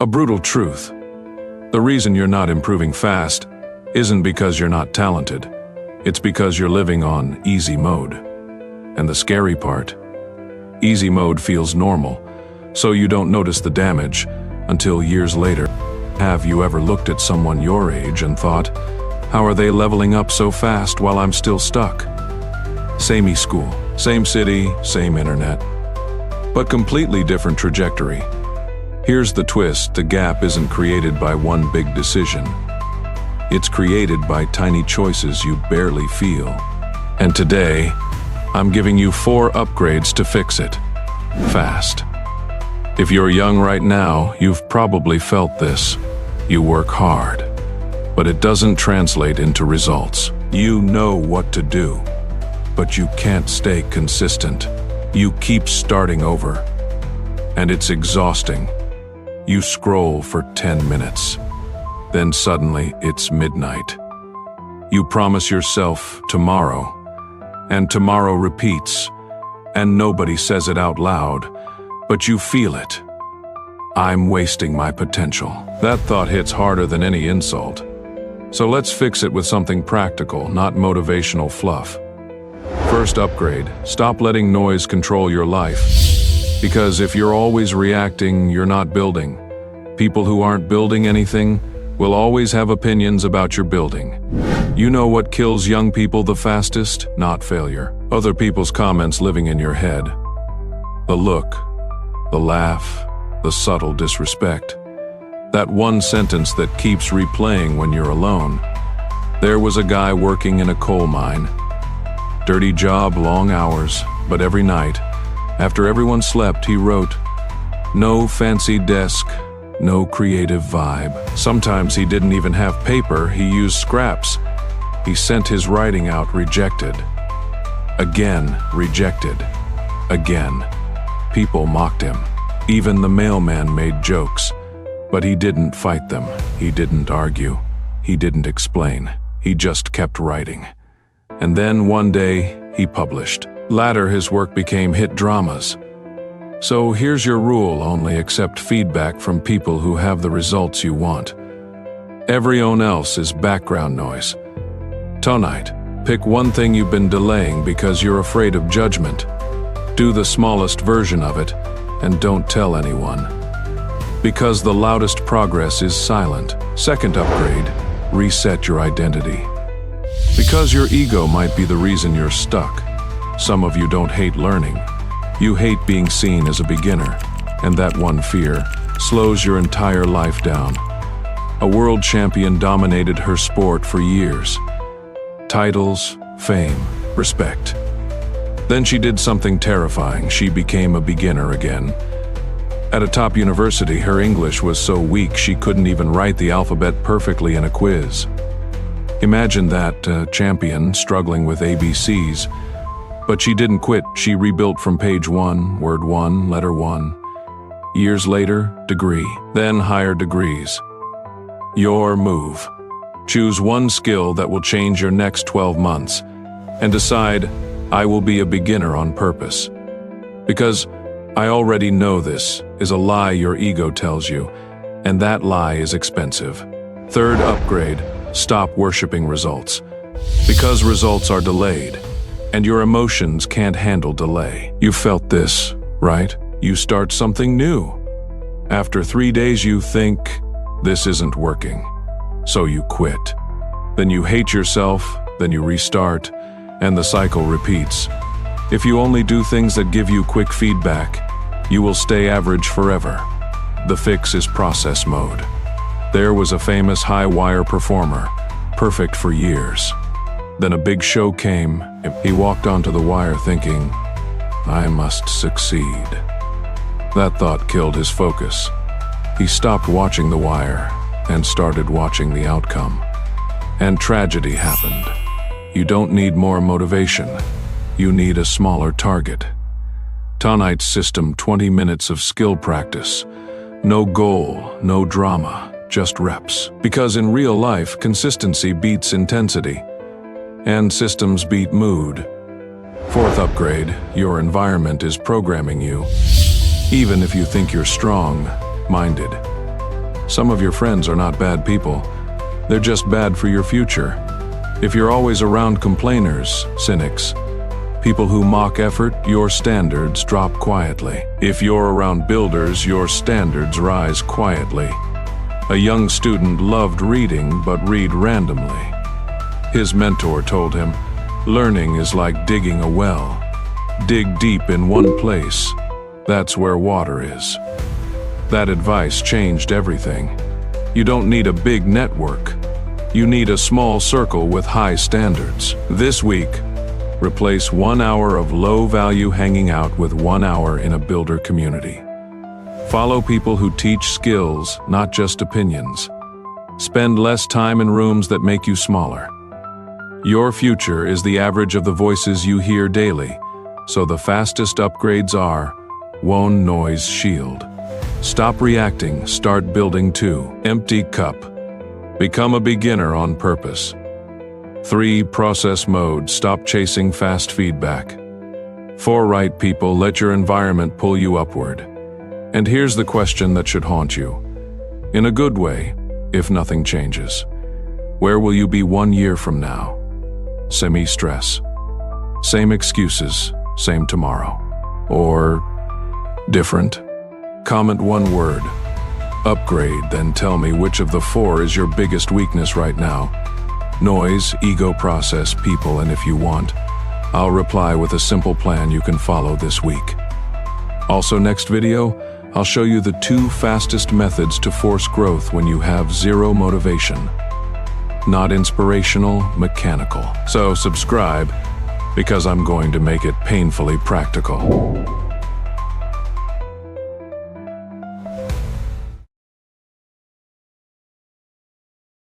A brutal truth. The reason you're not improving fast isn't because you're not talented. It's because you're living on easy mode. And the scary part, easy mode feels normal, so you don't notice the damage until years later. Have you ever looked at someone your age and thought, how are they leveling up so fast while I'm still stuck? Same school, same city, same internet, but completely different trajectory. Here's the twist: the gap isn't created by one big decision. It's created by tiny choices you barely feel. And today, I'm giving you 4 upgrades to fix it. Fast. If you're young right now, you've probably felt this. You work hard, but it doesn't translate into results. You know what to do, but you can't stay consistent. You keep starting over, and it's exhausting. You scroll for 10 minutes. Then suddenly it's midnight. You promise yourself tomorrow, and tomorrow repeats, and nobody says it out loud, but you feel it. I'm wasting my potential. That thought hits harder than any insult. So let's fix it with something practical, not motivational fluff. First upgrade: stop letting noise control your life. Because if you're always reacting, you're not building. People who aren't building anything will always have opinions about your building. You know what kills young people the fastest? Not failure. Other people's comments living in your head. The look, the laugh, the subtle disrespect. That one sentence that keeps replaying when you're alone. There was a guy working in a coal mine. Dirty job, long hours, but every night, after everyone slept, he wrote. No fancy desk, no creative vibe. Sometimes he didn't even have paper, he used scraps. He sent his writing out rejected. Again, rejected. Again. People mocked him. Even the mailman made jokes. But he didn't fight them. He didn't argue. He didn't explain. He just kept writing. And then one day, he published. Later, his work became hit dramas. So here's your rule: only accept feedback from people who have the results you want. Everyone else is background noise. Tonight, pick one thing you've been delaying because you're afraid of judgment. Do the smallest version of it, and don't tell anyone. Because the loudest progress is silent. Second upgrade: reset your identity. Because your ego might be the reason you're stuck. Some of you don't hate learning. You hate being seen as a beginner, and that one fear slows your entire life down. A world champion dominated her sport for years. Titles, fame, respect. Then she did something terrifying. She became a beginner again. At a top university, her English was so weak she couldn't even write the alphabet perfectly in a quiz. Imagine that, champion struggling with ABCs. But she didn't quit. She rebuilt from page 1, word 1, letter 1. Years later, degree, then higher degrees. Your move. Choose one skill that will change your next 12 months and decide, I will be a beginner on purpose. Because I already know this is a lie your ego tells you, and that lie is expensive. Third upgrade: stop worshiping results. Because results are delayed, and your emotions can't handle delay. You felt this, right? You start something new. After 3 days you think, this isn't working. So you quit. Then you hate yourself, then you restart, and the cycle repeats. If you only do things that give you quick feedback, you will stay average forever. The fix is process mode. There was a famous high-wire performer, perfect for years. Then a big show came. He walked onto the wire thinking, I must succeed. That thought killed his focus. He stopped watching the wire and started watching the outcome. And tragedy happened. You don't need more motivation. You need a smaller target. Tonight's system: 20 minutes of skill practice. No goal, no drama, just reps. Because in real life, consistency beats intensity. And systems beat mood. Fourth upgrade: your environment is programming you. Even if you think you're strong-minded, Some of your friends are not bad people. They're just bad for your future. If you're always around complainers, cynics, people who mock effort, your standards drop quietly. If you're around builders, your standards rise quietly. A young student loved reading but read randomly. His mentor told him, "Learning is like digging a well. Dig deep in one place. That's where water is." That advice changed everything. You don't need a big network. You need a small circle with high standards. This week, replace 1 hour of low-value hanging out with 1 hour in a builder community. Follow people who teach skills, not just opinions. Spend less time in rooms that make you smaller. Your future is the average of the voices you hear daily, so the fastest upgrades are one noise shield. Stop reacting, start building too. Empty cup. Become a beginner on purpose. 3. Process mode, stop chasing fast feedback. 4. Right people, let your environment pull you upward. And here's the question that should haunt you. In a good way, if nothing changes. Where will you be 1 year from now? Semi-stress. Same excuses, same tomorrow. Or different? Comment one word. Upgrade, then tell me which of the 4 is your biggest weakness right now. Noise, ego, process, people, and if you want, I'll reply with a simple plan you can follow this week. Also, next video, I'll show you the 2 fastest methods to force growth when you have zero motivation. Not inspirational, mechanical. So subscribe, because I'm going to make it painfully practical.